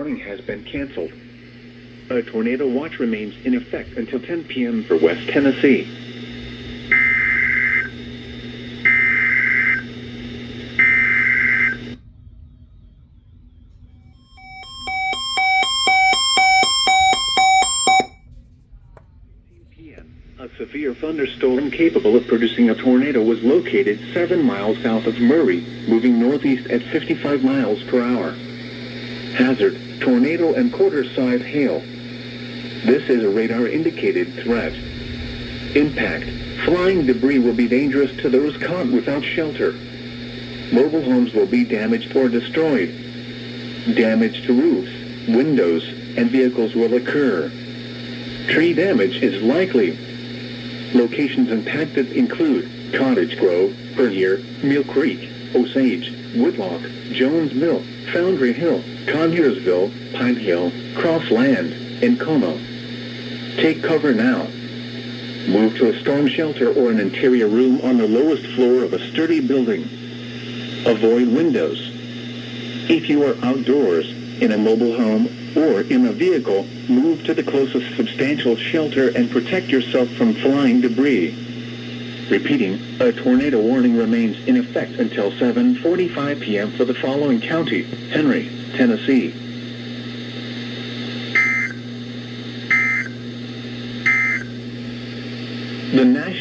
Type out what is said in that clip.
warning has been canceled. A tornado watch remains in effect until 10 p.m. for West Tennessee. A severe thunderstorm capable of producing a tornado was located 7 miles south of Murray, moving northeast at 55 miles per hour. Hazard, tornado and quarter-size hail. This is a radar-indicated threat. Impact, flying debris will be dangerous to those caught without shelter. Mobile homes will be damaged or destroyed. Damage to roofs, windows, and vehicles will occur. Tree damage is likely. Locations impacted include Cottage Grove, Bernier, Mill Creek, Osage, Woodlock, Jones Mill, Foundry Hill, Conyersville, Pine Hill, Crossland, and Como. Take cover now. Move to a storm shelter or an interior room on the lowest floor of a sturdy building. Avoid windows. If you are outdoors, in a mobile home, or in a vehicle, move to the closest substantial shelter and protect yourself from flying debris. Repeating, a tornado warning remains in effect until 7:45 p.m. for the following county: Henry, Tennessee. The National